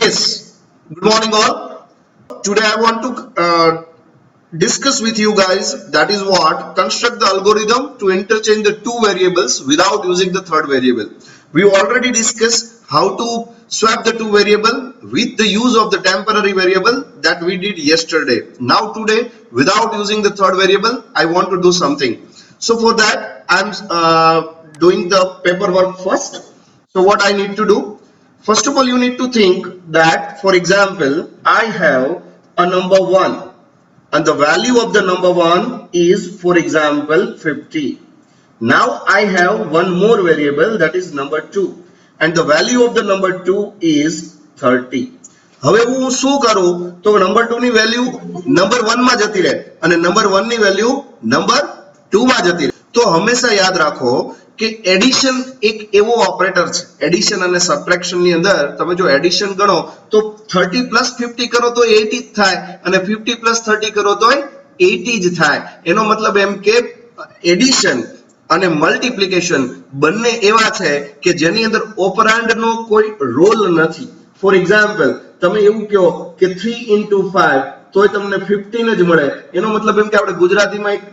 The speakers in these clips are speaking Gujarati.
Yes, good morning all. Today I want to discuss with you guys that is what construct the algorithm to interchange the two variables without using the third variable. We already discussed how to swap the two variable with the use of the temporary variable that we did yesterday. Now today without using the third variable I want to do something. So for that I'm doing the paperwork first. So what I need to do? First of all, you need to think that, for example, I have a number 1 and the value of the number 1 is, for example, 50. Now I have one more variable that is number 2 and the value of the number 2 is 30. હવે હું શું કરું તો નંબર 2 ની વેલ્યુ નંબર 1 માં જતી રહે અને નંબર 1 ની વેલ્યુ નંબર 2 માં જતી રહે. તો હંમેશા યાદ રાખો કે એડિશન એક એવો ઓપરેટર છે. એડિશન અને સબટ્રેક્શન ની અંદર તમે જો એડિશન ગણો તો 30 પ્લસ 50 કરો તો 80 જ થાય અને 50 પ્લસ 30 કરો તો 80 જ થાય. એનો મતલબ એમ કે એડિશન અને મલ્ટીપ્લિકેશન બંને એવા છે કે જેની અંદર ઓપરાન્ડ નો કોઈ રોલ નથી. ફોર એક્ઝામ્પલ તમે એવું કહો કે 3 into 5 તોય તમને 15 જ મળે. એનો મતલબ એમ કે આપણે ગુજરાતીમાં એક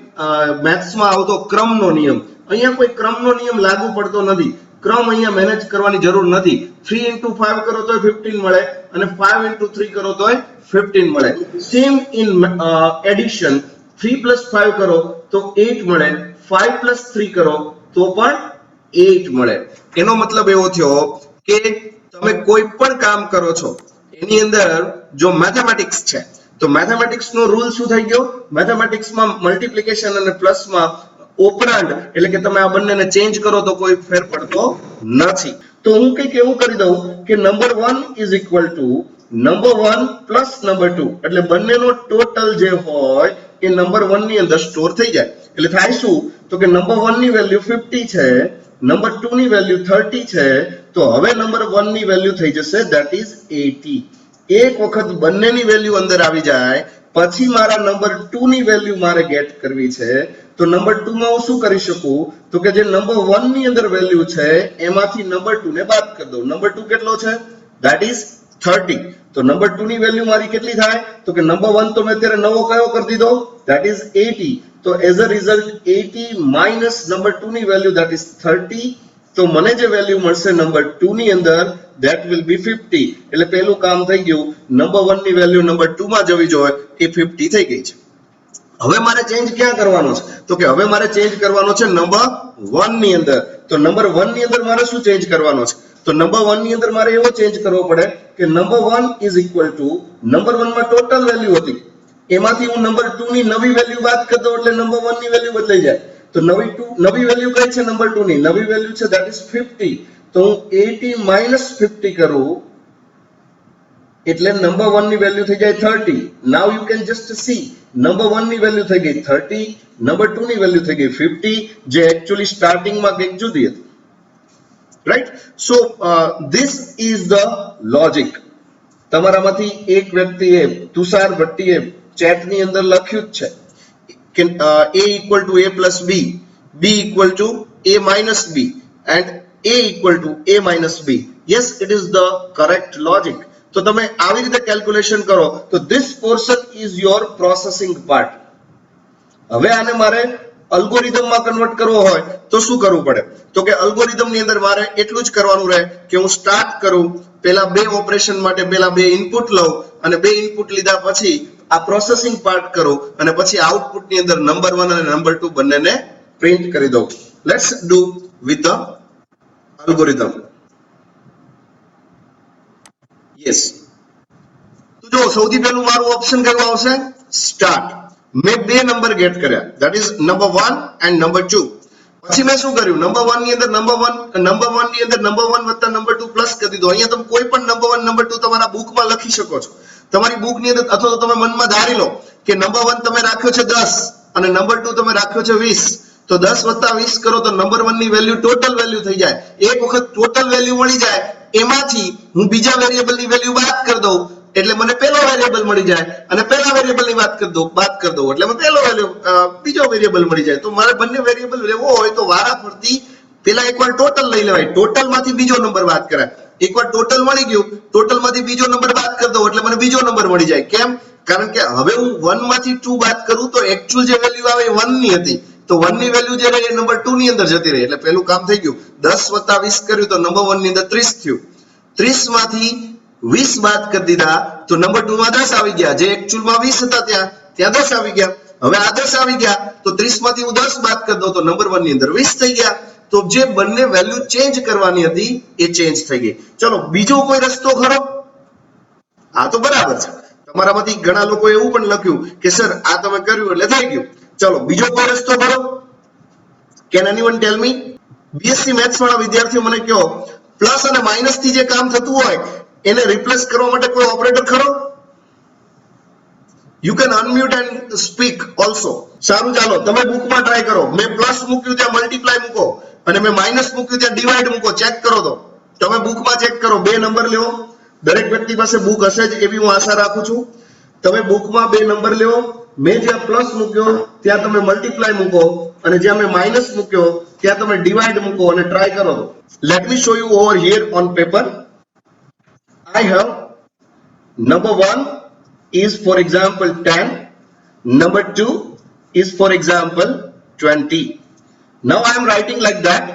મેથ્સમાં આવતો ક્રમનો નિયમ, અહીંયા કોઈ ક્રમનો નિયમ લાગુ પડતો નથી. ક્રમ અહીંયા મેનેજ કરવાની જરૂર નથી. 3 into 5 કરો તોય 15 મળે અને 5 into 3 કરો તોય 15 મળે. સેમ ઇન એડિશન 3 plus 5 કરો તો 8 મળે, 5 plus 3 કરો તો પણ 8 મળે. એનો મતલબ એવો થયો કે તમે કોઈ પણ કામ કરો છો એની અંદર જો મેથેમેટિક્સ છે તો મેથેમેટિક્સ નો રૂલ શું થઈ ગયો? મેથેમેટિક્સ માં મલ્ટીપ્લિકેશન અને પ્લસ માં ઓપરાન્ડ એટલે કે તમે આ બંનેને ચેન્જ કરો તો કોઈ ફેર પડતો નથી. તો હું કંઈક એવું કરી દઉં કે number 1 is equal to number 1 plus number 2 એટલે બંનેનો ટોટલ જે હોય એ નંબર 1 ની અંદર સ્ટોર થઈ જાય. એટલે થાય શું તો કે નંબર 1 ની વેલ્યુ 50 છે, નંબર 2 ની વેલ્યુ 30 છે, તો હવે નંબર 1 ની વેલ્યુ થઈ જશે ધેટ ઇઝ 80. એક વખત બંનેની વેલ્યુ અંદર આવી જાય પછી મારા નંબર 2 ની વેલ્યુ મારે ગેટ કરવી છે. તો નંબર 2 માં હું શું કરી શકું તો કે જે નંબર 1 ની અંદર વેલ્યુ છે એમાંથી નંબર 2 ને બાદ કરી દઉં. નંબર 2 કેટલો છે? That is 30. તો નંબર 2 ની વેલ્યુ મારી કેટલી થાય તો કે નંબર 1 તો મેં અત્યારે નવો કયો કરી દીધો ધેટ ઇઝ 80. તો as a result 80 minus number 2 ની વેલ્યુ ધેટ ઇઝ 30. તો મને જે વેલ્યુ મળશે નંબર 2 ની અંદર that will be 50. એટલે પહેલું કામ થઈ ગયું. નંબર 1 ની વેલ્યુ નંબર 2 માં જવી જોઈએ એ 50 થઈ ગઈ છે. હવે મારે ચેન્જ ક્યાં કરવાનો છે તો કે હવે મારે ચેન્જ કરવાનો છે નંબર 1 ની અંદર. તો નંબર 1 ની અંદર મારે શું ચેન્જ કરવાનો છે તો નંબર 1 ની અંદર મારે એવો ચેન્જ કરવો પડે કે number 1 is equal to number 1 માં ટોટલ વેલ્યુ હતી એમાંથી હું નંબર 2 ની નવી વેલ્યુ બાદ કરી દઉં એટલે નંબર 1 ની વેલ્યુ બદલાઈ જાય. તો નવી વેલ્યુ કઈ છે નંબર 2 ની નવી વેલ્યુ છે ધેટ ઇઝ 50. તો હું 80 minus 50 કરું એટલે નંબર 1 ની વેલ્યુ થઈ જાય 30. Now you can just see number 1 ની વેલ્યુ થઈ ગઈ 30, નંબર 2 ની વેલ્યુ થઈ ગઈ 50 જે એકચ્યુઅલી સ્ટાર્ટિંગ માં કંઈક જુદી હતી. Right? So this is the logic. તમારામાંથી એક વ્યક્તિએ તુષાર ભટ્ટીએ ચેટ ની અંદર લખ્યું જ છે કે a equal to a plus b, b equal to a minus b and a equal to a minus b. Yes, it is the correct logic. તો તમે આવી રીતે કેલ્ક્યુલેશન કરો તો this portion is your processing part. હવે આને મારે અલ્ગોરિધમમાં કન્વર્ટ કરવો હોય તો શું કરવું પડે તો કે અલ્ગોરિધમની અંદર મારે એટલું જ કરવાનું રહે કે હું સ્ટાર્ટ કરું પહેલા બે ઓપરેશન માટે પહેલા બે ઇનપુટ લઉં અને બે ઇનપુટ લીધા પછી આ પ્રોસેસિંગ પાર્ટ કરું અને પછી આઉટપુટની અંદર નંબર 1 અને નંબર 2 બંનેને પ્રિન્ટ કરી દઉં. Let's do with the algorithm. Yes. તો જો સૌથી પહેલું મારું ઓપ્શન કયું આવશે? સ્ટાર્ટ. મેં બે નંબર ગેટ કર્યા that is number 1 and number 2. પછી મેં શું કર્યું નંબર 1 ની અંદર નંબર 1 ની અંદર નંબર 1 વત્તા નંબર 2 પ્લસ કરી દીધો. અહીંયા તમે કોઈ પણ નંબર 1 નંબર 2 તમારા બુકમાં લખી શકો છો. તમારી બુકની અંદર અથવા તો તમે મનમાં ધારી લો કે નંબર 1 તમે રાખ્યો છે 10 અને નંબર 2 તમે રાખ્યો છે 20. તો 10 વત્તા 20 કરો તો નંબર 1 ની વેલ્યુ ટોટલ વેલ્યુ થઈ જાય. એક વખત ટોટલ વેલ્યુ મળી જાય એમાંથી હું બીજા વેરિયેબલ ની વેલ્યુ બાદ કરી દઉં એટલે મને પહેલો વેરિયેબલ મળી જાય અને પહેલા વેરિયેબલ ની બાદ કરી દઉં એટલે મને પહેલો બીજો વેરિયેબલ મળી જાય. તો મારે બંને વેરિયેબલ લેવો હોય તો વારાફરતી પેલા એકવાર ટોટલ લઈ લેવાય, ટોટલ માંથી બીજો નંબર બાદ કરાય. એકવાર ટોટલ મળી ગયું, ટોટલમાંથી બીજો નંબર બાદ કરી દો એટલે મને બીજો નંબર મળી જાય. કેમ? કારણ કે હવે હું 1 માંથી 2 બાદ કરું તો એકચ્યુઅલ જે વેલ્યુ આવે એ 1 ની હતી, તો 1 ની વેલ્યુ જે રહે એ નંબર 2 ની અંદર જતી રહી. એટલે પહેલું કામ થઈ ગયું. 10 + 20 કર્યું તો નંબર 1 ની અંદર 30 થયું. 30 માંથી 20 બાદ કરી દીધા તો નંબર 2 માં 10 આવી ગયા. જે એકચ્યુઅલમાં 20 હતા ત્યાં 10 આવી ગયા. હવે આ 10 આવી ગયા તો 30 માંથી હું 10 બાદ કરી દઉં તો નંબર 1 ની અંદર 20 થઈ ગયા. તો જે બંને વેલ્યુ ચેન્જ કરવાની હતી એ ચેન્જ થઈ ગઈ. ચલો બીજો કોઈ રસ્તો ખરો? આ તો બરાબર છે. તમારામાંથી ઘણા લોકો એવું પણ લખ્યું કે સર આ તમે કર્યું એટલે થઈ ગયું. ચલો બીજો કોઈ રસ્તો ખરો? Can anyone tell me? BSc maths વાળા વિદ્યાર્થીઓ મને કહો, પ્લસ અને માઇનસ થી જે કામ થતું હોય એને રિપ્લેસ કરવા માટે કોઈ ઓપરેટર ખરો? You can unmute and speak also. સારું ચાલો તમે બુકમાં ટ્રાય કરો. મેં પ્લસ મૂક્યું ત્યાં મલ્ટીપ્લાય મૂકો અને મેં માઇનસ મૂક્યું ત્યાં ડિવાઈડ મૂકો. ચેક કરો તો તમે બુકમાં ચેક કરો. બે નંબર લ્યો. દરેક વ્યક્તિ પાસે બુક હશે જ એવી હું આશા રાખું છું. તમે બુકમાં બે નંબર લ્યો. મેં જ્યાં પ્લસ મૂક્યો ત્યાં તમે મલ્ટીપ્લાય મૂકો અને જ્યાં મેં માઇનસ મૂક્યો ત્યાં તમે ડિવાઈડ મૂકો અને ટ્રાય કરો. Let me show you over here on paper. I have number 1 is for example 10, number 2 is for example 20. Now I am writing like that.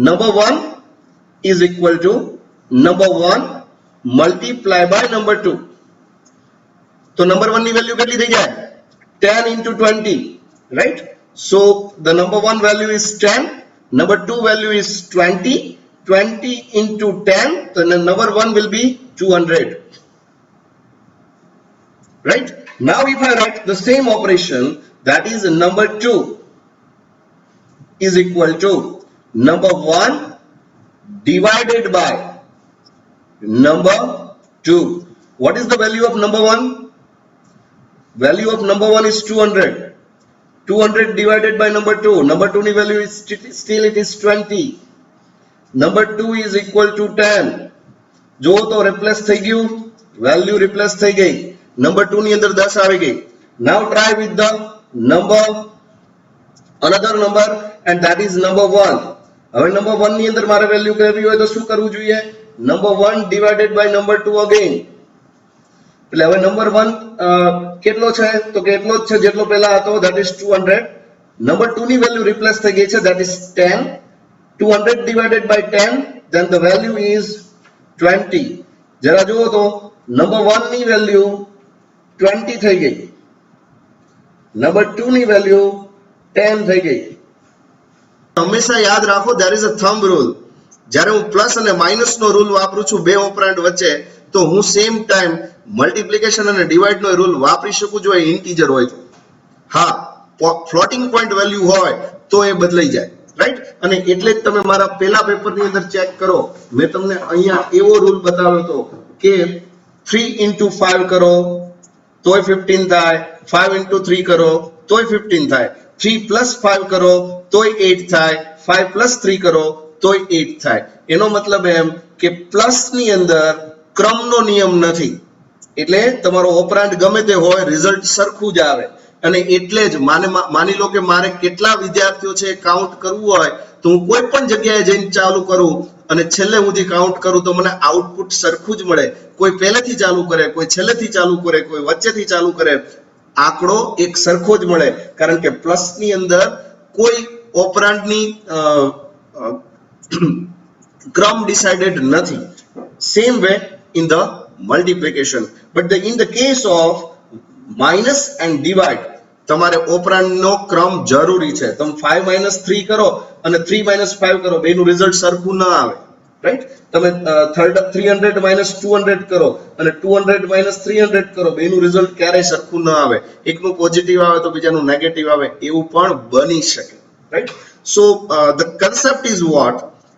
Number 1 is equal to number 1 multiply by number 2. So number 1 ની value કેટલી થઈ જાય? 10 into 20, right? So the number 1 value is 10, number 2 value is 20. 20 into 10, so the number 1 will be 200. Right? Now if I write the same operation, that is number 2 is equal to number 1 divided by number 2. What is the value of number 1? Value of number 1 is 200. 200 divided by number 2. Number 2 ni value is still it is 20. Number 2 is equal to 10. જો તો રિપ્લેસ થઈ ગયું, વેલ્યુ રિપ્લેસ થઈ ગઈ. નંબર 2 ની અંદર 10 આવી ગઈ. Now try with the number another number and that is number 1. હવે નંબર 1 ની અંદર મારે વેલ્યુ કરવી હોય તો શું કરવું જોઈએ? Number 1 divided by number 2 again. એટલે હવે નંબર 1 કેટલો છે? તો કેટલો જ છે જેટલો પહેલા હતો, that is 200. નંબર 2 ની વેલ્યુ રિપ્લેસ થઈ ગઈ છે, that is 10. 200 divided by 10, then the value is 20. જરા જુઓ તો નંબર 1 ની વેલ્યુ 20 થઈ ગઈ, નંબર 2 ની વેલ્યુ 10 થઈ ગઈ. હંમેશા યાદ રાખો, there is a thumb rule. જ્યારે હું પ્લસ અને માઇનસ નો રૂલ વાપરું છું બે ઓપરેન્ડ વચ્ચે, તો હું સેમ ટાઈમ મલ્ટીપ્લિકેશન અને ડિવાઇડ નો રૂલ વાપરી શકું જો એ ઇન્ટીજર હોય તો. હા, ફ્લોટિંગ પોઈન્ટ વેલ્યુ હોય તો એ બદલાઈ જાય, રાઈટ? અને એટલે જ તમે મારા પહેલા પેપરની અંદર ચેક કરો, મેં તમને અહીંયા એવો રૂલ બતાવ્યો હતો કે 3 into 5 કરો તોય 15 થાય, 5 into 3 કરો તોય 15 થાય, 3 plus 5 કરો તોય 8 થાય, 5 plus 3 કરો તોય 8 થાય. એનો મતલબ એમ કે પ્લસ ની અંદર ક્રમનો નિયમ નથી, એટલે તમારો ઓપરાન્ડ ગમે તે હોય રિઝલ્ટ સરખું જ આવે. અને એટલે જ માની લો કે મારે કેટલા વિદ્યાર્થીઓ છે કાઉન્ટ કરવું હોય તો હું કોઈ પણ જગ્યાએ જઈને ચાલુ કરું અને છેલ્લે સુધી કાઉન્ટ કરું તો મને આઉટપુટ સરખું જ મળે. કોઈ પહેલેથી ચાલુ કરે, કોઈ છેલ્લેથી ચાલુ કરે, કોઈ વચ્ચેથી ચાલુ કરે, આંકડો એક સરખો જ મળે, કારણ કે પ્લસ ની અંદર કોઈ ઓપરાન્ડની ક્રમ ડિસાઇડેડ નથી. Same way in the multiplication, but in the case of minus and divide તમારે ઓપરાન્ડ નો ક્રમ જરૂરી છે. તમે 5 minus 3 કરો અને 3 minus 5 કરો, બેનું રિઝલ્ટ સરખું ના આવે, રાઈટ? તમે 300 minus 200 કરો અને 200 minus 300 કરો, બેનું રિઝલ્ટ ક્યારેય સરખું ના આવે. એકનું પોઝિટિવ આવે તો બીજાનું નેગેટિવ આવે, એવું પણ બની શકે, right? So the concept is what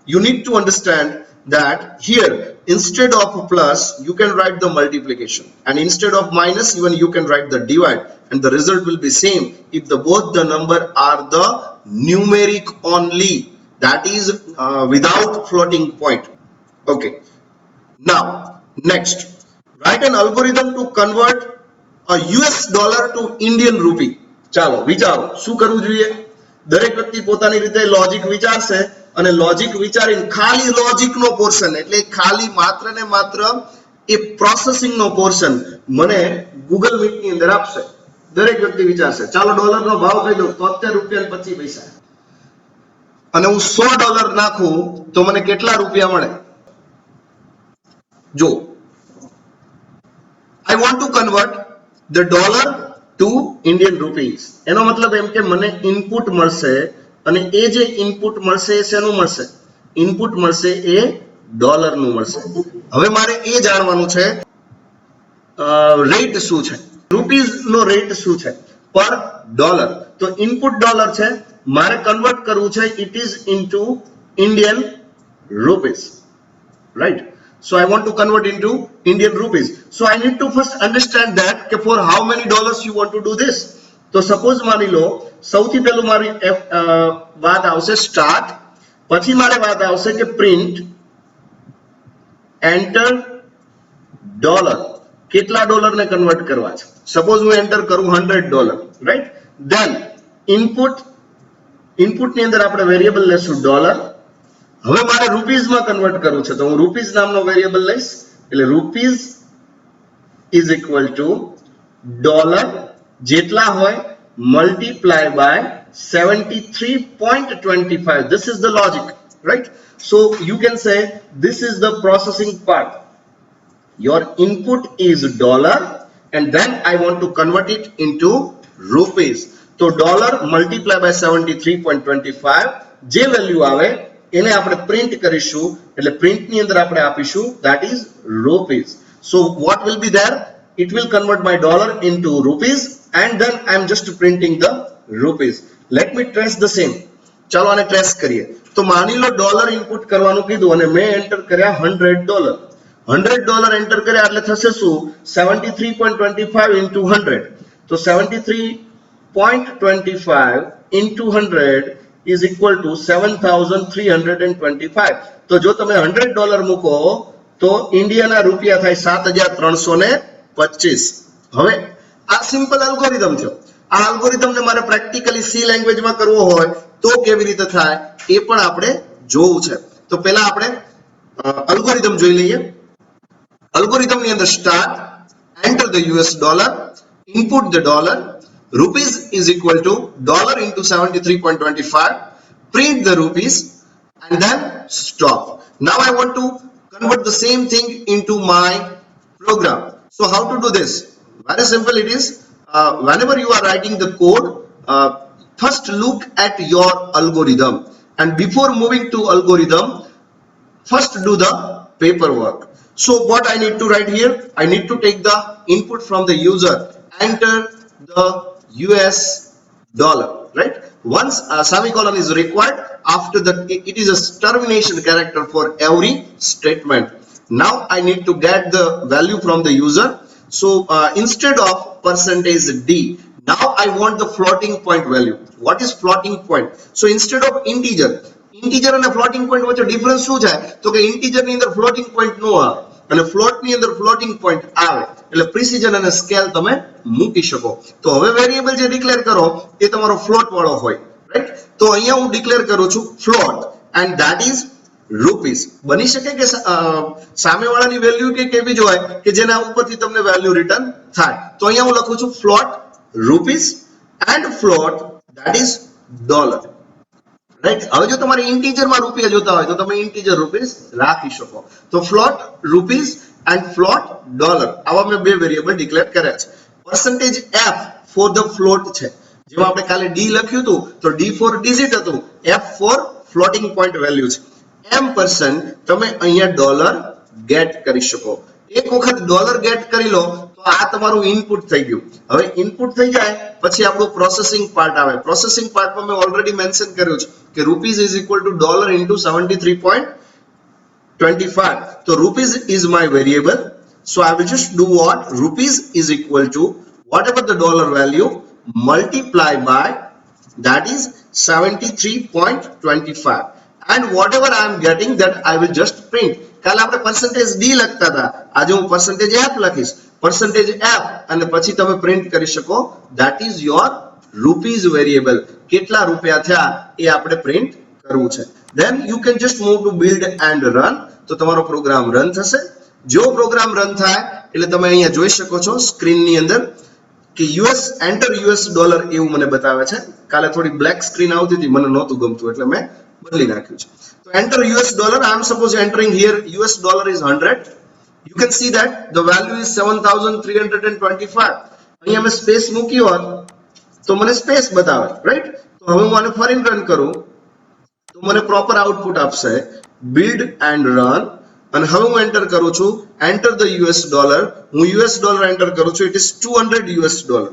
you need to understand, that here instead of plus you can write the multiplication, and instead of minus even you can write the divide, and the result will be same if the both the number are the numeric only, that is without floating point. Okay, now next, write an algorithm to convert a US dollar to Indian rupee. ચાલો વિચારો શું કરવું જોઈએ. દરેક વ્યક્તિ પોતાની રીતે લોજિક વિચારશે અને લોજિક વિચારીને ખાલી લોજિકનો પોર્શન એટલે ખાલી માત્ર ને માત્ર એ પ્રોસેસિંગનો પોર્શન મને ગૂગલ મીટ ની અંદર આપશે. દરેક વ્યક્તિ વિચારશે ચાલો ડોલરનો ભાવ કહી દઉં 73 રૂપિયા 25 પૈસા અને હું $100 નાખું તો મને કેટલા રૂપિયા મળે? જો I want to convert the dollar to Indian rupees. એનો મતલબ એમ કે મને ઇનપુટ મળશે અને એ જે ઇનપુટ મળશે એ શેનું મળશે? ઇનપુટ મળશે એ ડોલરનું મળશે. હવે મારે એ જાણવાનું છે રેટ શું છે, રૂપીઝ નો રેટ શું છે પર ડોલર. તો ઇનપુટ ડોલર છે, મારે કન્વર્ટ કરવું છે it is into Indian rupees, right? So I want to convert into Indian rupees. So I need to first understand that for how many dollars you want to do this. So suppose માની લો સૌથી પહેલું મારી વાત આવશે સ્ટાર્ટ, પછી મારે વાત આવશે કે પ્રિન્ટ એન્ટર ડોલર. કેટલા ડોલરને કન્વર્ટ કરવા છે? સપોઝ હું એન્ટર કરું $100, રાઈટ? ધેન ઇનપુટની અંદર આપણે વેરિયેબલ લેશું ડોલર. હવે મારે રૂપીઝ માં કન્વર્ટ કરવું છે તો હું રૂપીઝ નામનો વેરિયેબલ લઈશ. એટલે rupees is equal two dollar જેટલા હોય multiply by 73.25. This is the logic, right? So you can say this is the processing part. Your input is dollar and then I want to convert it into rupees. So dollar multiply by 73.25 જે વેલ્યુ આવે એને આપણે પ્રિન્ટ કરીશું. એટલે પ્રિન્ટ ની અંદર આપણે આપીશું that is rupees. So what will be there? It will convert my dollar into rupees and then I am just printing the rupees. Let me trace the same. ચાલો આને ટ્રેસ કરીએ. તો માની લો ડોલર ઇનપુટ કરવાનું કીધું અને મેં એન્ટર કર્યા $100. $100 એન્ટર કર્યા એટલે થશે શું? 73.25 into 100. તો 73.25 into 100 is equal to 7,325. તો જો તમે $100 મૂકો તો ઇન્ડિયાના રૂપિયા થાય 7,325. હવે આ સિમ્પલ અલ્ગોરિધમ થયો. આ અલ્ગોરિધમને મારે પ્રેક્ટિકલી સી લેંગ્વેજમાં કરવો હોય તો કેવી રીતે થાય એ પણ આપણે જોવું છે. તો પહેલા આપણે અલ્ગોરિધમ જોઈ લઈએ. અલ્ગોરિધમની અંદર start, enter the US dollar, input the dollar, rupees is equal to dollar into 73.25, print the rupees and then stop. Now I want to convert the same thing into my program. So how to do this? Very simple it is. Whenever you are writing the code, first look at your algorithm and before moving to algorithm, first do the paperwork. So what I need to write here? I need to take the input from the user, enter the US dollar, right? Once a semicolon is required, after that it is a termination character for every statement. Now I need to get the value from the user. So instead of %d, now I want the floating point value. What is floating point? So instead of integer and floating point વચ્ચે ડિફરન્સ શું છે? તો કે ઇન્ટીજર ની અંદર ફ્લોટિંગ પોઈન્ટ નો આવે અને ફ્લોટ ની અંદર ફ્લોટિંગ પોઈન્ટ આવે એટલે પ્રિસિઝન અને સ્કેલ તમે મૂકી શકો. તો હવે વેરિયેબલ જે ડિક્લેર કરો એ તમારો ફ્લોટ વાળો હોય, રાઈટ? તો અહીંયા હું ડિક્લેર કરું છું float and that is rupees. બની શકે કે સામેવાળાની વેલ્યુ કે કેવી જ હોય કે જેના ઉપરથી તમને વેલ્યુ રિટર્ન થાય. તો અહીંયા હું લખું છું float rupees and float that is dollar, right? હવે જો તમારે ઇન્ટીજર માં રૂપિયા જોતા હોય તો તમે ઇન્ટીજર રૂપીસ રાખી શકો. તો float rupees and float dollar આવા મેં બે વેરિયેબલ ડિક્લેર કર્યા છે. percentage f for the float છે. જેમાં આપણે કાલે d લખ્યું હતું તો d ફોર ડિજિટ હતું, f for floating point value છે. m% તમે અહીંયા ડોલર ગેટ કરી શકો. એક વખત ડોલર ગેટ કરી લો તો આ તમારું ઇનપુટ થઈ ગયું. હવે ઇનપુટ થઈ જાય પછી આપણું પ્રોસેસિંગ પાર્ટ આવે. પ્રોસેસિંગ પાર્ટમાં મેં ઓલરેડી મેન્શન કર્યું છે કે rupees is equal two dollar into 73.25. તો rupees is my variable. So I will just do what? Rupees is equal to whatever the dollar value multiply by that is 73.25 and whatever I am getting that I will just print. કાલે આપણે %d લખતા હતા, આજે હું %f લખીશ. %f અને પછી તમે પ્રિન્ટ કરી શકો. that is your rupees variable. કેટલા રૂપિયા થયા એ આપણે પ્રિન્ટ કરવું છે. then you can just move to build and run. તો તમારો પ્રોગ્રામ રન થશે. જો પ્રોગ્રામ રન થાય એટલે તમે અહીંયા જોઈ શકો છો સ્ક્રીનની અંદર કે યુએસ એન્ટર યુએસ ડોલર એવું મને બતાવે છે. કાલે થોડી બ્લેક સ્ક્રીન આવતી હતી, મને નહોતું ગમતું એટલે મેં બદલી નાખ્યું છે. તો enter US dollar, I am suppose entering here US dollar is 100. you can see that the value is 7325. અહીંયા મેં સ્પેસ મૂકી હોત તો મને સ્પેસ બતાવે, રાઈટ? તો હવે હું આને ફરીને રન કરું તો મને પ્રોપર આઉટપુટ આપશે બિલ્ડ એન્ડ રન. અને હવે હું એન્ટર કરું છું એન્ટર ધ યુએસ ડોલર. હું યુએસ ડોલર એન્ટર કરું છું, ઇટ ઇઝ 200 યુએસ ડોલર.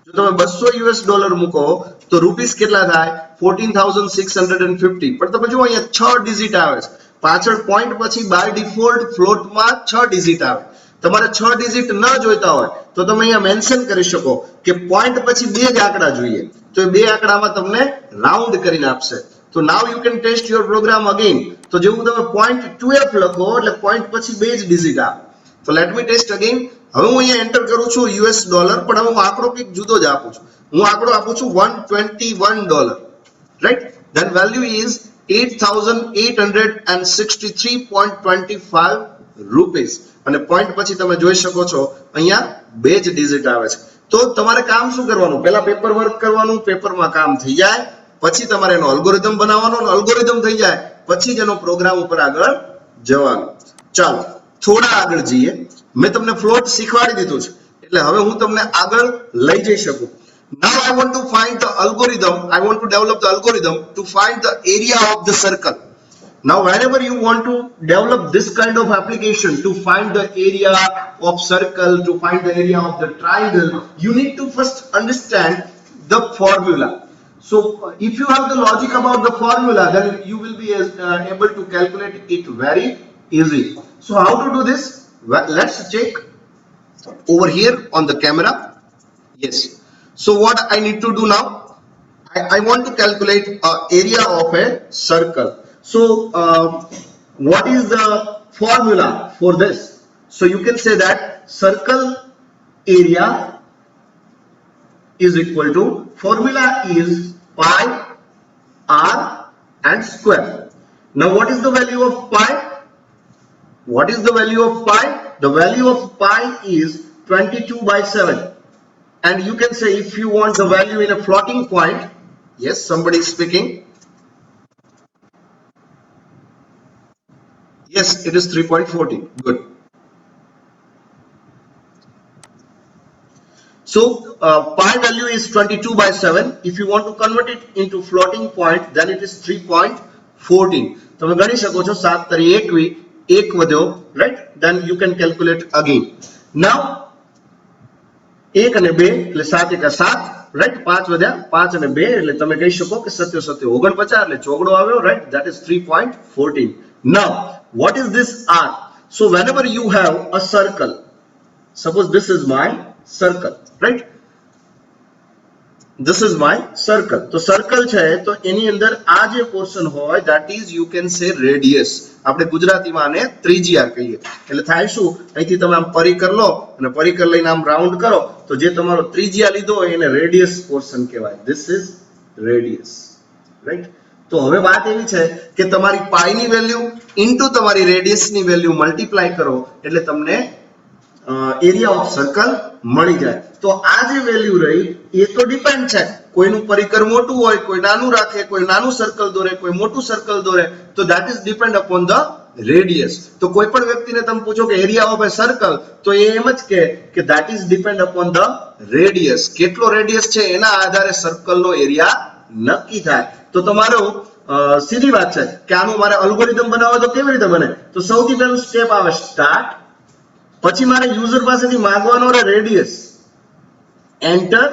જો તમે 200 યુએસ ડોલર મૂકો તો રૂપીસ કેટલા થાય? 14,650. પણ તમે જુઓ અહીંયા 6 ડિજિટ આવે છે પાછળ પોઈન્ટ પછી. બાય ડિફોલ્ટ ફ્લોટમાં 6 ડિજિટ આવે. તમારે 6 ડિજિટ ન જોઈતા હોય તો તમે અહીંયા મેન્શન કરી શકો કે પોઈન્ટ પછી 2 જ આંકડા જોઈએ, તો એ 2 આંકડામાં તમને રાઉન્ડ કરીને આપશે. તો now you can test your program again. તો જેવું તમે પોઈન્ટ 2f લખો એટલે પોઈન્ટ પછી 2 જ ડિજિટ આવે. તો લેટ મી ટેસ્ટ અગેન. હવે હું અહીંયા એન્ટર કરું છું યુએસ ડોલર, પણ હવે હું આંકડો કંઈક જુદો જ આપું છું. હું આંકડો આપું છું $121, right? Then value is 8,863.25 rupees. અને પોઈન્ટ પછી તમે જોઈ શકો છો અહીંયા 2 જ ડિજિટ આવે છે. તો તમારે કામ શું કરવાનું? પહેલા પેપર વર્ક કરવાનું, પેપરમાં કામ થઈ જાય પછી તમારે એનો અલ્ગોરિધમ બનાવવાનો, અલ્ગોરિધમ થઈ જાય પછી જ એનો પ્રોગ્રામ ઉપર આગળ જવાનું. ચાલો થોડા આગળ જઈએ. મેં તમને ફ્લોટ શીખવાડી દીધું છે એટલે હવે હું તમને આગળ લઈ જઈ શકું. Now I want to find the algorithm. I want to develop the algorithm to find the area of the circle. Now whenever you want to develop this kind of application to find the area of circle, to find the area of the triangle, you need to first understand the formula. So if you have the logic about the formula, then you will be able to calculate it very easy. So how to do this? Well, let's check over here on the camera. Yes. So what I need to do now? I want to calculate area of a circle. So what is the formula for this? So you can say that circle area is equal to, formula is pi r and square. Now what is the value of pi? What is the value of pi? The value of pi is 22/7. And you can say if you want the value in a floating point. Yes, somebody is speaking. Yes, it is 3.40. Good. So pi value is 22/7. If you want to convert it into floating point, then it is 3.14. તમે ગણી શકો છો 7 તરી 21, 1 વધ્યો, right? Then you can calculate again. Now 1 અને 2 એટલે 7 એકા 7, રાઈટ? 5 વધ્યા, 5 અને 2 એટલે તમે કહી શકો કે 7 7 49 એટલે ચોગડો આવ્યો, right? That is 3.14. Now what is this r? So whenever you have a circle, suppose this is my circle, right? This is my circle. તો circle છે તો એની અંદર આ જે પોર્શન હોય that is you can say radius. આપણે ગુજરાતીમાં આને ત્રિજ્યા કહીએ. એટલે થાય શું? અહીંથી તમે આમ પરિકર લો અને પરિકર લઈને આમ રાઉન્ડ કરો તો જે તમારો ત્રિજ્યા લીધો હોય એને રેડિયસ પોર્શન કહેવાય. This is radius, right? તો હવે વાત એવી છે કે તમારી પાઈ ની વેલ્યુ ઇન્ટુ તમારી રેડિયસ ની વેલ્યુ મલ્ટીપ્લાય કરો એટલે તમને એરિયા ઓફ સર્કલ મળી જાય. તો આ જે વેલ્યુ રહી એ તો ડિપેન્ડ છે, કોઈનું પરિકર મોટું હોય, કોઈ નાનું રાખે, કોઈ નાનું સર્કલ દોરે, કોઈ મોટું સર્કલ દોરે, તો that is depend upon the radius. તો કોઈ પણ વ્યક્તિને તમે પૂછો કે એરિયા ઓફ એ સર્કલ તો એ એમ જ કે that is depend upon the radius. કેટલો રેડિયસ છે એના આધારે સર્કલનો એરિયા નક્કી થાય. તો તમારો સીધી વાત છે કે આનું મારે અલ્ગોરિધમ બનાવવો તો કેવી રીતે બને? તો સૌથી પહેલું સ્ટેપ આવે સ્ટાર્ટ, પછી મારે યુઝર પાસેથી માંગવાનો રહે રેડિયસ, એન્ટર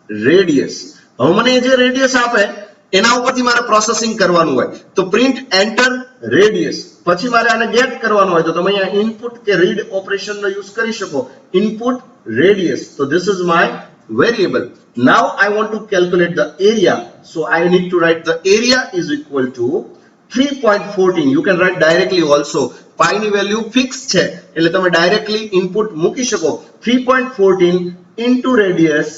રેડિયસ. હવે મને જે રેડિયસ આપે એના ઉપરથી મારે પ્રોસેસિંગ કરવાનું હોય તો પ્રિન્ટ એન્ટર રેડિયસ. પછી મારે આને ગેટ કરવાનું હોય તો તમે અહીંયા ઇનપુટ કે રીડ ઓપરેશનનો યુઝ કરી શકો, ઇનપુટ રેડિયસ. તો this is my variable. Now I want to calculate the area, so I need to write the area is equal to 3.14. You can write directly also. Pi ની વેલ્યુ ફિક્સ છે એટલે તમે ડાયરેક્ટલી ઇનપુટ મૂકી શકો. 3.14 into radius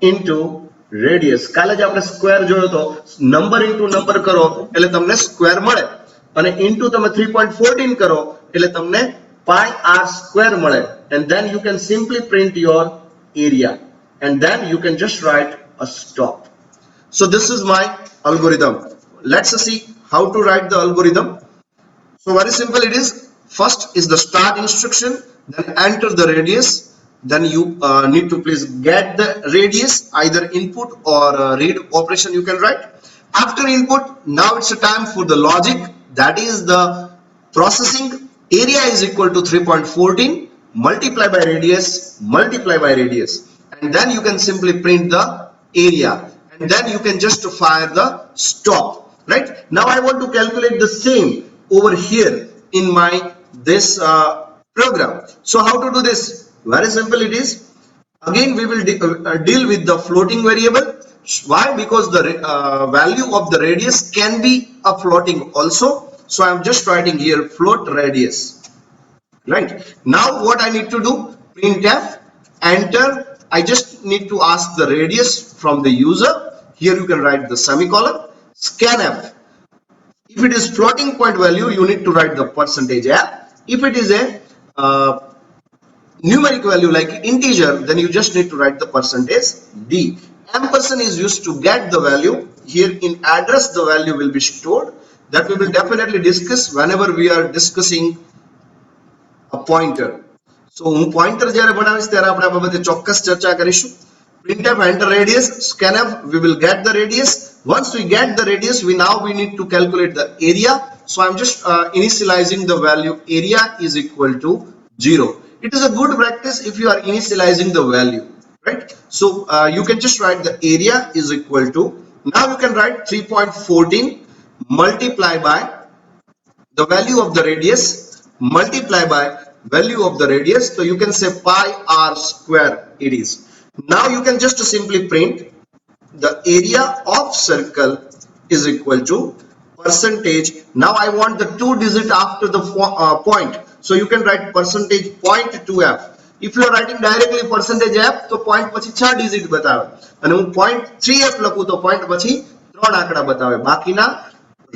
into રેડિયસ. કાલે જ આપણે સ્ક્વેર જોયો તો, નંબર ઇન્ટુ નંબર કરો એટલે તમને સ્ક્વેર મળે, અને ઇન્ટુ તમે 3.14 કરો એટલે તમને pi r square મળે. And then you can simply print your area, and then you can just write a stop. So this is my algorithm. Let's see how to write the algorithm. So very simple it is. First is the start instruction, then enter the radius, then you need to please get the radius, either input or read operation you can write. After input, now it's a time for the logic, that is the processing. Area is equal to 3.14 multiply by radius, and then you can simply print the area, and then you can just fire the stop. Right now I want to calculate the same over here in my this program. So how to do this? Very simple it is. Again we will deal with the floating variable. Why? Because the value of the radius can be a floating also. So I am just writing here float radius. Right now what I need to do? Printf, enter. I just need to ask the radius from the user. Here you can write the semicolon. Scanf. If it is floating point value, you need to write the percentage f. If it is a numeric value like integer, then you just need to write the percentage d. Ampersand is used to get the value. Here in address the value will be stored. That we will definitely discuss whenever we are discussing a pointer. So હું pointer જ્યારે બનાવીશ ત્યારે આપણે આ બાબતે ચોક્કસ ચર્ચા કરીશું. Printf, enter radius. Scanf, we will get the radius. Once we get the radius, we need to calculate the area. So I'm just initializing the value area is equal to 0. It is a good practice if you are initializing the value, right? So you can just write the area is equal to, now you can write 3.14 multiply by the value of the radius multiply by value of the radius. So you can say pi r square it is. Now you can just simply print the area of circle is equal to percentage. Now I want the 2 digit after the point. So you can write percentage 0.2f. If you are writing directly percentage f, તો point પછી 6 digit બતાવે, અને હું 0.3f લખું તો point પછી 3 આંકડા બતાવે, બાકીના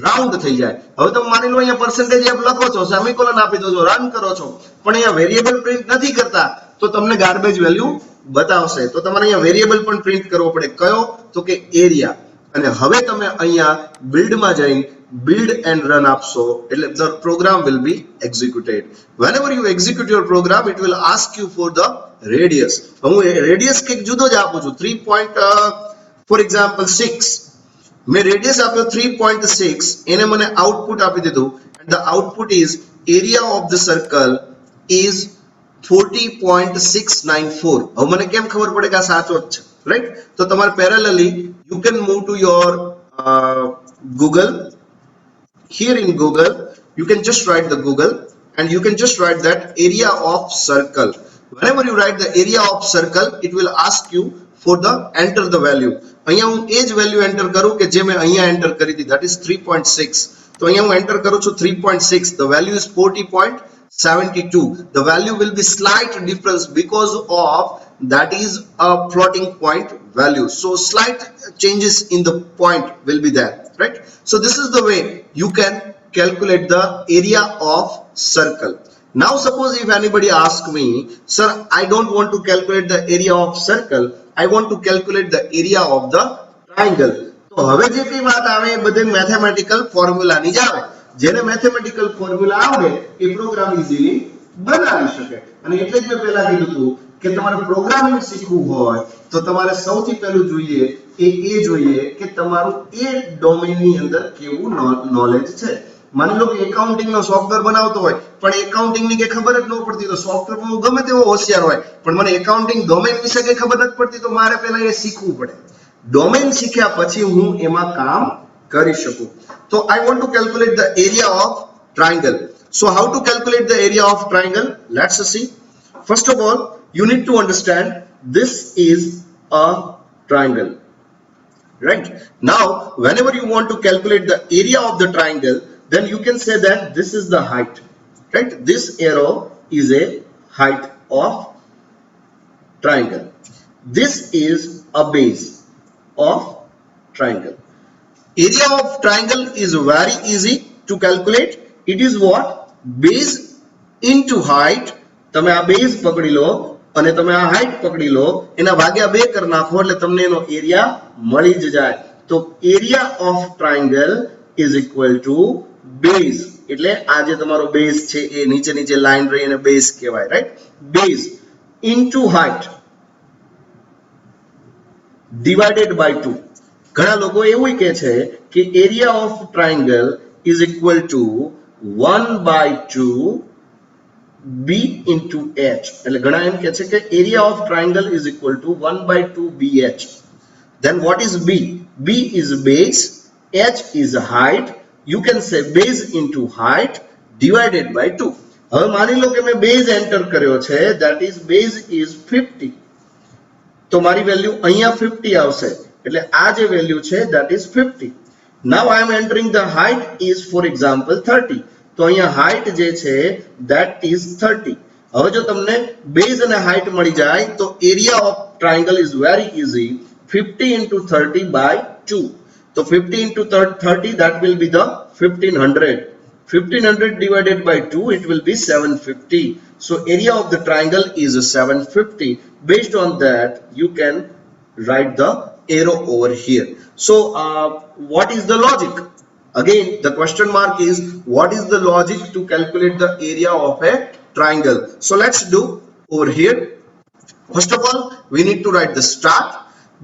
રાઉન્ડ થઈ જાય. હવે તમે માની લો અહીંયા percentage f લખો છો, સેમિકોલન આપી દો છો, રન કરો છો, પણ અહીંયા વેરિયેબલ પ્રિન્ટ નથી કરતા તો તમને ગાર્બેજ વેલ્યુ બતાવશે. તો તમારે અહીંયા વેરિયેબલ પણ પ્રિન્ટ કરવો પડે. કયો? તો કે એરિયા. અને હવે તમે અહીંયા બિલ્ડ માં જઈને build and run આપશો એટલે the program will be executed. Whenever you execute your program, it will ask you for the radius. હું radius કંઈક જુદો જ આપું છું, 3. For example 6. મેં radius આપ્યો 3.6, એને મને output આપી દીધું, and the output is area of the circle is 40.694. હવે મને કેમ ખબર પડે કે આ સાચો જ છે, right? તો તમારે parallelly you can move to your Google. Here in Google you can just write the Google, and you can just write that area of circle. Whenever you write the area of circle, it will ask you for the enter the value. અહીંયા હું એ જ વેલ્યુ એન્ટર કરું કે જે મેં અહીંયા એન્ટર કરી હતી, that is 3.6. તો અહીંયા હું એન્ટર કરું છું 3.6. the value is 40.72. the value will be slight difference because of that is a floating point value, so slight changes in the point will be there, right? So this is the way you can calculate the area of circle. Now suppose if anybody asks me, sir, I don't want to calculate the area of circle, I want to calculate the area of the triangle. તો હવે જે કઈ વાત આવે એ બધે મેથેમેટિકલ ફોર્મ્યુલા ની જ આવે. જેને મેથેમેટિકલ ફોર્મ્યુલા આવડે એ પ્રોગ્રામ ઇઝીલી બનાવી શકે. અને એટલે જ મેં પહેલા કીધું હતું કે તમારે પ્રોગ્રામિંગ શીખવું હોય તો તમારે સૌથી પહેલું જોઈએ એ જોઈએ કે તમારું એ ડોમેનની અંદર કેવું નોલેજ છે. માની લો કે એકાઉન્ટિંગ નો સોફ્ટવેર બનાવતો હોય પણ એકાઉન્ટિંગ ની કે ખબર જ ન પડતી, તો સોફ્ટવેર માં હું ગમે તેવો હોશિયાર હોય પણ મને એકાઉન્ટિંગ ડોમેન વિશે કે ખબર નથી પડતી, તો મારે પહેલા એ શીખવું પડે. ડોમેન શીખ્યા પછી હું એમાં કામ કરી શકું. તો I want to calculate the area of triangle. So how to calculate the area of triangle? Let's see. First of all, you need to understand this is a triangle, right? Now whenever you want to calculate the area of the triangle, then you can say that this is the height, right? This arrow is a height of triangle. This is a base. of triangle. Area of triangle is very easy to calculate. It is what? Base into height. તમે આ બેઝ પકડી લો અને તમે આ હાઈટ પકડી લો, એના ભાગ્યા 2 કરી નાખો એટલે તમને એનો એરિયા મળી જ જાય. તો area of triangle is equal to base, એટલે આ જે તમારો બેઝ છે એ નીચે નીચે લાઈન રહી અને બેઝ કહેવાય, right? Base into height divided by 2. ઘણા લોકો એવું કહે છે કે area of triangle is equal two 1/2 b into h. એટલે ઘણા એમ કહે છે કે area of triangle is equal two 1/2 bh. Then what is b? b is base, h is height. You can say base into height divided by 2. હવે માની લો કે મેં બેઝ એન્ટર કર્યો છે, that is base is 50. તો મારી વેલ્યુ અહીંયા 50 આવશે, એટલે આ જે વેલ્યુ છે that is 50. Now I am entering the height is for example 30. તો અહીંયા height જે છે that is 30. હવે જો તમને base અને height મળી જાય તો area of triangle is very easy. 50 into 30 by 2. So 50 into 30, that will be the 1500. 1500 divided by 2, it will be 750. So area of the triangle is 750. Based on that, you can write the arrow over here. So what is the logic? Again, the question mark is what is the logic to calculate the area of a triangle? So let's do over here. First of all, we need to write the start.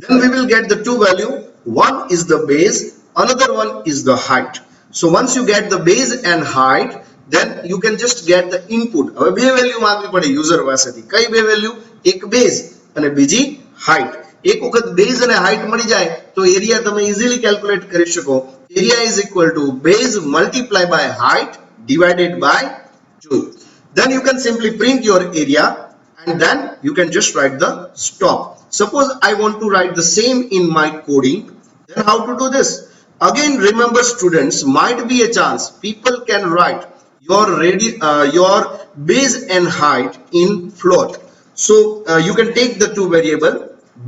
Then we will get the two value. One is the base, another one is the height. So once you get the base and height, then you can just get the input. હવે બે વેલ્યુ માંગવી પડે યુઝર પાસેથી. કઈ બે વેલ્યુ? એક બેઝ અને બીજી હાઈટ. એક વખત બેઝ અને હાઈટ મળી જાય તો એરિયા તમે ઇઝીલી કેલ્ક્યુલેટ કરી શકો. Area is equal to base multiply by height divided by 2. Then you can simply print your area and then you can just write the stop. Suppose I want to write the same in my coding, then how to do this? Again, remember students, might be a chance people can write your base and height in float. So you can take the two variable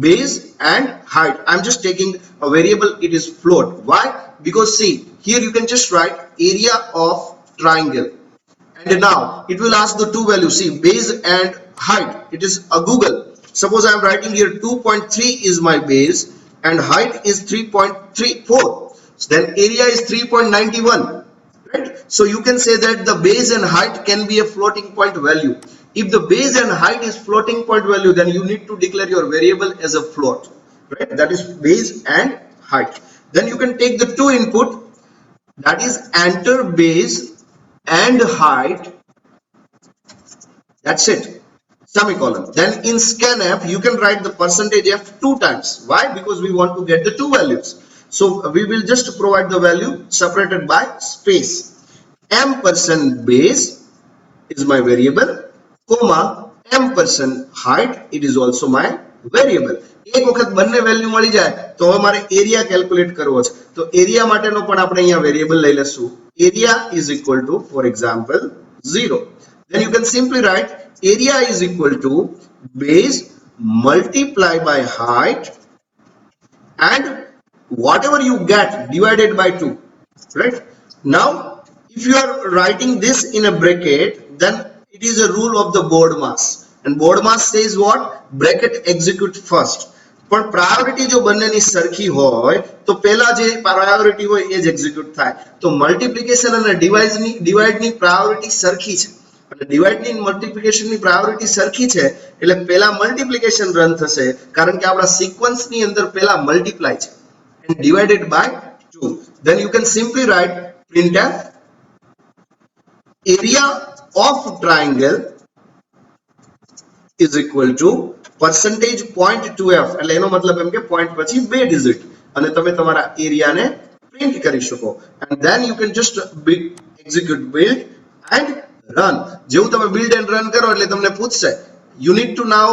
base and height. I'm just taking a variable, it is float. Why? Because see, here you can just write area of triangle. And now it will ask the two values. See, base and height, it is a Google. Suppose I am writing here 2.3 is my base and height is 3.34. Then area is 3.91. Right? So you can say that the base and height can be a floating point value. If the base and height is floating point value, then you need to declare your variable as a float. Right? That is base and height. Then you can take the two input, that is enter base and height. That's it. Semicolon. Then in scanf you can write the percentage f 2 times. Why? Because we want to get the two values. So we will just provide the value separated by space. M% base is my variable, comma M% height, it is also my variable. એક વખત બંને વેલ્યુ મળી જાય તો હવે મારે એરિયા કેલ્ક્યુલેટ કરવો છે. તો એરિયા માટેનો પણ આપણે અહીંયા વેરિયેબલ લઈ લેશું. Area is equal to, for example, 0. Then you can simply write area is equal to base multiply by height and whatever you get divided by 2. Right? Now if you are writing this in a bracket, then it is a rule of the BODMAS, and BODMAS says what? Bracket execute first. પણ પ્રાયોરિટી જો બંનેની સરખી હોય તો પહેલા જે પ્રાયોરિટી હોય એ જ એક્ઝિક્યુટ થાય. તો મલ્ટીપ્લિકેશન અને ડિવાઇડની પ્રાયોરિટી સરખી છે, એટલે ડિવાઇડની મલ્ટીપ્લિકેશનની પ્રાયોરિટી સરખી છે એટલે પહેલા મલ્ટીપ્લિકેશન રન થશે કારણ કે આપણા સિક્વન્સની અંદર પહેલા મલ્ટીપ્લાય છે and divided by 2. Then you can simply write printf area of triangle is equal to percentage point 2f. એટલે એનો મતલબ એમ કે point પછી 2 ડિજિટ અને તમે તમારા એરિયાને પ્રિન્ટ કરી શકો. And then you can just execute build and run. જેવું તમે build and run કરો એટલે તમને પૂછશે you need to now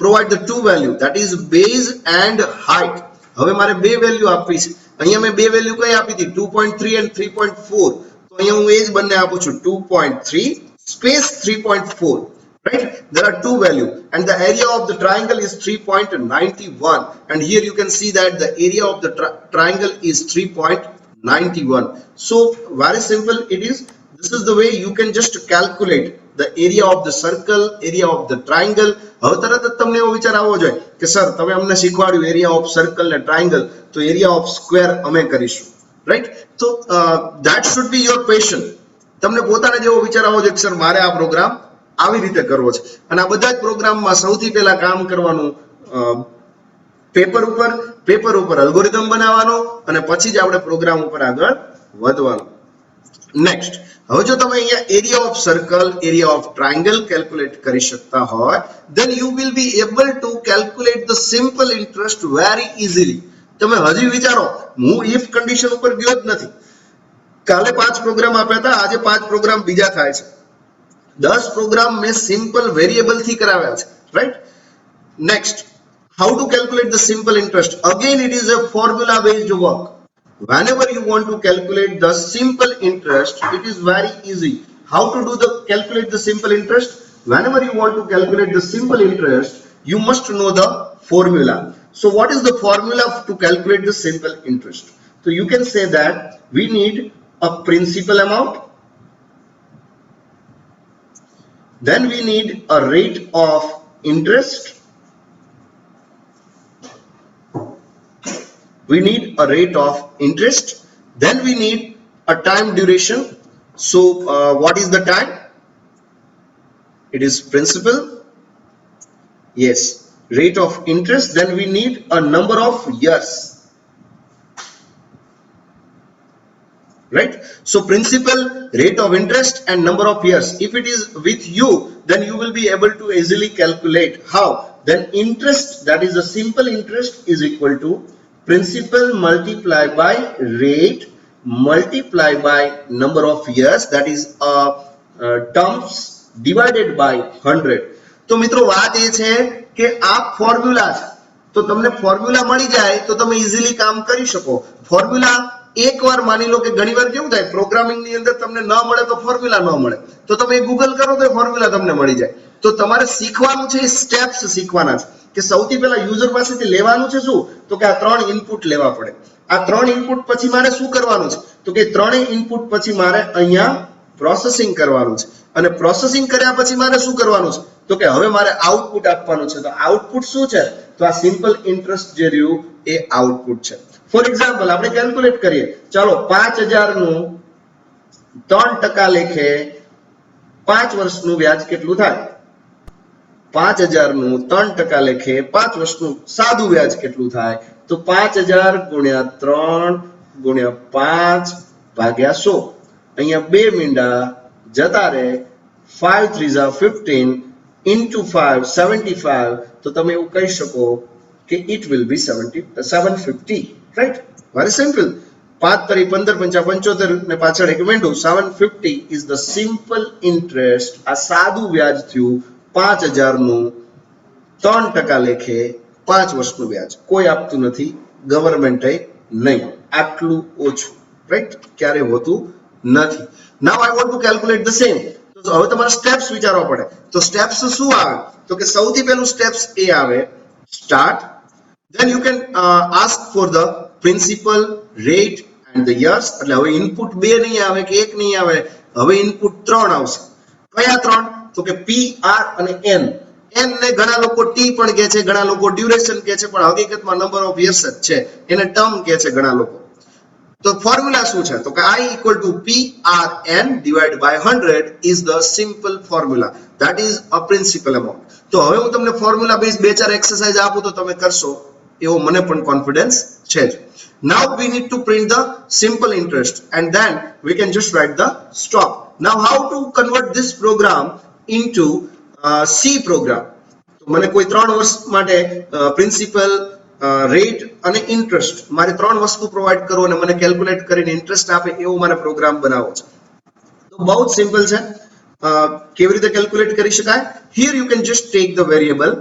provide the two value, that is base and height. હવે મારે બે વેલ્યુ આપવી છે. અહીંયા મેં બે વેલ્યુ કઈ આપી હતી 2.3 and 3.4. તો અહીંયા હું એ જ બંને આપું છું 2.3 space 3.4. right? There are two value and the area of the triangle is 3.91 and here you can see that the area of the triangle is 3.91. So very simple it is. This is the way you can just calculate the area of the circle, area of the triangle. હવે તરત જ તમને એવો વિચાર આવવો જોઈએ કે સર તમે અમને શીખવાડ્યું એરિયા ઓફ સર્કલ ને ટ્રાયંગલ, તો એરિયા ઓફ સ્ક્વેર અમે કરીશું, રાઈટ? તો that should be your passion. તમને પોતાને જેવો વિચાર આવવો જોઈએ કે સર મારે આ પ્રોગ્રામ આવી રીતે કરવો છે અને આ બધા જ પ્રોગ્રામમાં સૌથી પહેલા કામ કરવાનું પેપર ઉપર અલ્ગોરિધમ બનાવવાનો અને પછી જ આપણે પ્રોગ્રામ ઉપર આગળ વધવાનું. નેક્સ્ટ, હવે જો તમે અહીંયા area of circle, area of triangle calculate કરી શકતા હોય then you will be able to calculate the simple interest very easily. તમે હજી વિચારો, હું if condition ઉપર ગયો જ નથી. કાલે 5 પ્રોગ્રામ આપ્યા હતા, આજે 5 પ્રોગ્રામ બીજા થાય છે. 10 પ્રોગ્રામ મેં સિમ્પલ વેરિયેબલ થી કરાવ્યા છે, right? Next, how to calculate the simple interest? Again it is a formula based work. Whenever you want to calculate the simple interest, it is very easy. How to do the calculate the simple interest? Whenever you want to calculate the simple interest, you must know the formula. So what is the formula to calculate the simple interest? So you can say that we need a principal amount, then we need a rate of interest, we need a rate of interest, then we need a time duration. So what is the time? It is principal, yes, rate of interest, then we need a number of years, right? So principal, rate of interest and number of years. If it is with you, then you will be able to easily calculate. How? Then interest, that is the simple interest, is equal to principal multiplied by rate multiplied by number of years, that is terms divided by 100. તો મિત્રો વાત એ છે કે આ ફોર્મ્યુલા છે, તો તમને ફોર્મ્યુલા મળી જાય તો તમે ઇઝીલી કામ કરી શકો. ફોર્મ્યુલા એકવાર માની લો કે ઘણીવાર કેવું થાય પ્રોગ્રામિંગ ની અંદર તમને ન મળે તો ફોર્મ્યુલા ન મળે, તો તમે ગૂગલ કરો તો ફોર્મ્યુલા તમને મળી જાય. તો તમારે શીખવાનું છે, સ્ટેપ્સ શીખવાના છે કે સૌથી પહેલા યુઝર પાસેથી લેવાનું છે શું, તો કે આ 3 ઇનપુટ લેવા પડે. આ 3 ઇનપુટ પછી મારે શું કરવાનું છે, તો કે 3 ઇનપુટ પછી મારે અહીંયા પ્રોસેસિંગ કરવાનું છે અને પ્રોસેસિંગ કર્યા પછી મારે શું કરવાનું છે, તો કે હવે મારે આઉટપુટ આપવાનું છે. તો આઉટપુટ શું છે, તો આ સિમ્પલ ઇન્ટરેસ્ટ જે રહ્યું એ આઉટપુટ છે. ફોર એક્ઝામ્પલ આપણે કેલ્ક્યુલેટ કરીએ, ચાલો 5000 નું 3% લેખે 5 વર્ષનું વ્યાજ કેટલું થાય? 5000 નું 3% લેખે 5 વર્ષનું સાદું વ્યાજ કેટલું થાય? તો 5000 ગુણ્યા 3 ગુણ્યા 5 ભાગ્યા 100. અહીંયા 2 મીંડા જતા રહે, 5 3 15 into 5 75. તો તમે એવું કહી શકો કે it will be 750, right? Very simple. 5 3 15 5 75 ને પાછળ એક મીંડું, 750 is the simple interest. આ સાદું વ્યાજ થયું 5000 નું 3% લેખે 5 વર્ષનું વ્યાજ. કોઈ આપતું નથી, ગવર્મેન્ટે નહીં, આટલું ઓછું, રાઈટ? ક્યારે હોતું નથી. Now I want to calculate the same. તો હવે તમારે સ્ટેપ્સ વિચારવા પડે. તો સ્ટેપ્સ શું આવે, તો કે સૌથી પહેલું સ્ટેપ્સ એ આવે start, then you can ask for the principal, rate and the years. એટલે હવે ઇનપુટ 2 નહીં આવે કે 1 નહીં આવે, હવે ઇનપુટ 3 આવશે. કયા 3? તો કે P, R અને N. N ને ઘણા લોકો T પણ કહે છે, ઘણા લોકો ડ્યુરેશન કહે છે, પણ હકીકતમાં નંબર ઓફ યર્સ જ છે, એને ટર્મ કહે છે ઘણા લોકો. તો ફોર્મ્યુલા શું છે, તો કે I equal to PRN divided by 100 is the simple formula, that is a principal amount. તો હવે હું તમને ફોર્મ્યુલા બેઝ 2-4 એક્સરસાઇઝ આપું તો તમે કરશો એવો મને પણ કોન્ફિડન્સ છે જ. Now we need to print the simple interest and then we can just write the stop. Now how to convert this program into C program? તો મને કોઈ 3 વર્ષ માટે પ્રિન્સિપલ, રેટ અને ઇન્ટરેસ્ટ મારે 3 વસ્તુ પ્રોવાઈડ કરો અને મને કેલ્ક્યુલેટ કરીને ઇન્ટરેસ્ટ આપે એવો મારે પ્રોગ્રામ બનાવવો છે. તો બહુ જ સિમ્પલ છે. કેવી રીતે કેલ્ક્યુલેટ કરી શકાય? Here you can just take the variable.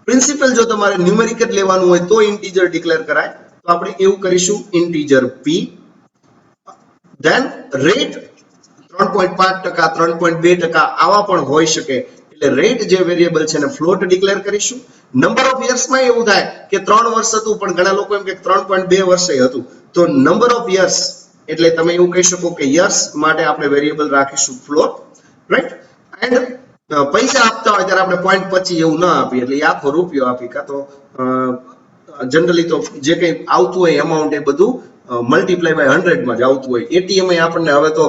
Principal જો તમારે ન્યુમેરિકલ લેવાનું હોય તો ઇન્ટીજર ડિક્લેર કરાય, તો આપણે એવું કરીશું ઇન્ટીજર P. ધેન રેટ 3.5%, 3.2% આવા પણ હોઈ શકે, એટલે રેટ જે વેરિયેબલ છે એને ફ્લોટ ડિક્લેર કરીશું. નંબર ઓફ યર્સમાં એવું થાય કે 3 વર્ષ હતું પણ ઘણા લોકો એમ કે 3.2 વર્ષે હતું, તો નંબર ઓફ યર્સ એટલે તમે એવું કહી શકો કે યર્સ માટે આપણે વેરિયેબલ રાખીશું ફ્લોટ, રાઈટ. એન્ડ પૈસા આપતા હોય ત્યારે આપણે 0.25 એવું ના આપીએ, એટલે આખો રૂપિયો આપી, કાં તો જનરલી તો જે કંઈ આવતું હોય અમાઉન્ટ એ બધું મલ્ટીપ્લાય બાય 100 માં જ આવતું હોય. એટીએમ આપણને હવે તો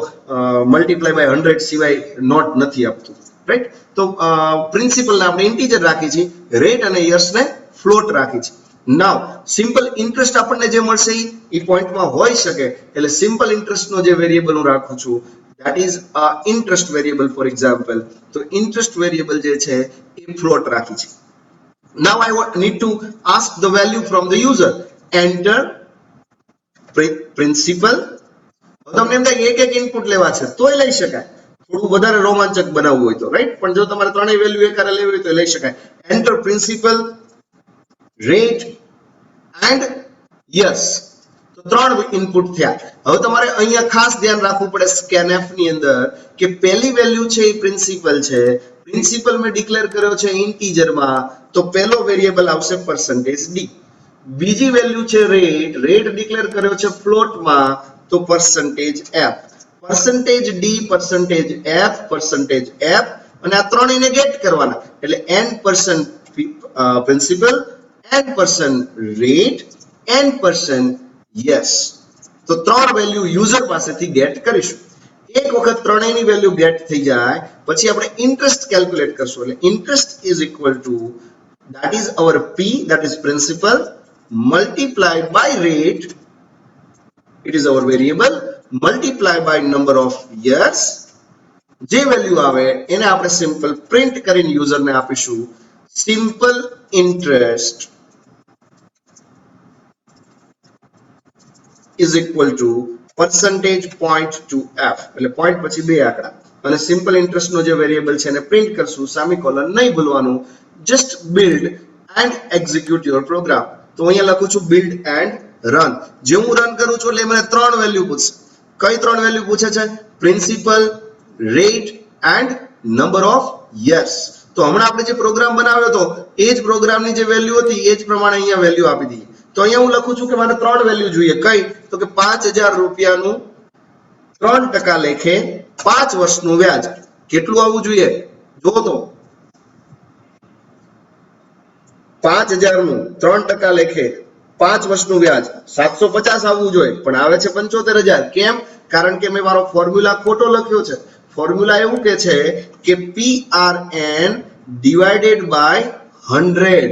મલ્ટીપ્લાય બાય 100 સિવાય નોટ નથી આપતું, રાઈટ. તો પ્રિન્સિપલને આપણે ઇન્ટીજર રાખી છે, રેટ અને યર્સને ફ્લોટ રાખી છે. નાવ સિમ્પલ ઇન્ટરેસ્ટ આપણને જે મળશે એ પોઈન્ટમાં હોઈ શકે, એટલે સિમ્પલ ઇન્ટરેસ્ટનો જે વેરિયેબલ હું રાખું છું that is interest variable for example. તો interest variable જે છે એ ફ્લોટ રાખી છે. now I need to ask the value from the user. enter principal. તમને એમ થાય એક ઇનપુટ લેવા છે તોય લઈ શકાય, થોડું વધારે રોમાંચક બનાવવું હોય તો, રાઈટ. પણ જો તમારે ત્રણેય વેલ્યુ એકારે લેવી હોય તો લઈ શકાય. enter principal, rate and years. તો 3 ઇનપુટ થયા. હવે તમારે અહીંયા ખાસ ધ્યાન રાખવું પડે scanf ની અંદર કે પહેલી વેલ્યુ છે એ પ્રિન્સિપલ છે. પ્રિન્સિપલ મેં ડિક્લેર કર્યો છે ઇન્ટીજર માં, તો પહેલો વેરિયેબલ આવશે %d. બીજી વેલ્યુ છે રેટ, રેટ ડિક્લેર કર્યો છે ફ્લોટ માં, તો %f. %d, %f, અને આ ત્રણેયને ગેટ કરવાના, એટલે n% principal, n% rate, n% yes. તો 3 વેલ્યુ યુઝર પાસેથી ગેટ કરીશું. એક વખત ત્રણેયની વેલ્યુ ગેટ થઈ જાય પછી આપણે ઇન્ટરેસ્ટ કેલ્ક્યુલેટ કરશું. એટલે interest is equal two that is our p, that is principal, multiplied by rate, it is our variable, multiply by number of years. જે વેલ્યુ આવે એને આપણે સિમ્પલ પ્રિન્ટ કરીને યુઝરને આપીશું. Simple interest is equal to percentage point to f, એટલે પોઈન્ટ પછી બે આંકડા, અને સિમ્પલ ઇન્ટરેસ્ટ નો જે વેરિયેબલ છે એને પ્રિન્ટ કરશું. સેમિકોલન નહીં ભૂલવાનું. Just build and execute your program. તો અહીંયા લખું છું બિલ્ડ એન્ડ રન. જે હું રન કરું છું એટલે મને 3 વેલ્યુ પૂછશે. કઈ 3 વેલ્યુ પૂછે છે? Principal, rate and number of years. તો હમણાં આપણે જે પ્રોગ્રામ બનાવ્યો હતો એ જ પ્રોગ્રામની જે વેલ્યુ હતી એ જ પ્રમાણે અહીંયા વેલ્યુ આપી દઈએ. તો અહીંયા હું લખું છું કે મારે 3 વેલ્યુ જોઈએ. કઈ? તો કે 5000 રૂપિયાનું 3% લેખે 5 વર્ષનું વ્યાજ. કેટલું આવવું જોઈએ? જો તો 5000 નું 3% લેખે 5 વર્ષનું વ્યાજ 750 આવવું જોઈએ, પણ આવે છે 75000. કેમ? કારણ કે મેં મારો ફોર્મ્યુલા ખોટો લખ્યો છે. ફોર્મ્યુલા એવું કે છે કે PRN divided by 100,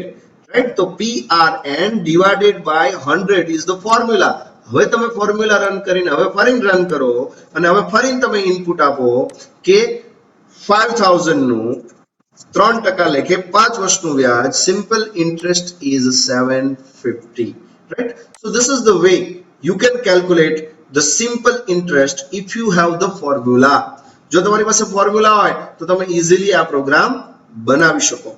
right? તો PRN divided by 100 is the formula. હવે તમે ફોર્મ્યુલા રન કરીને હવે ફરીને રન કરો અને હવે ફરીને તમે ઇનપુટ આપો કે 5000 નું 3% લેખે 5 વર્ષનું વ્યાજ, simple interest is 750, right? So this is the way you can calculate the simple interest if you have the formula. જો તમારી પાસે ફોર્મ્યુલા હોય તો તમે ઈઝીલી આ પ્રોગ્રામ બનાવી શકો.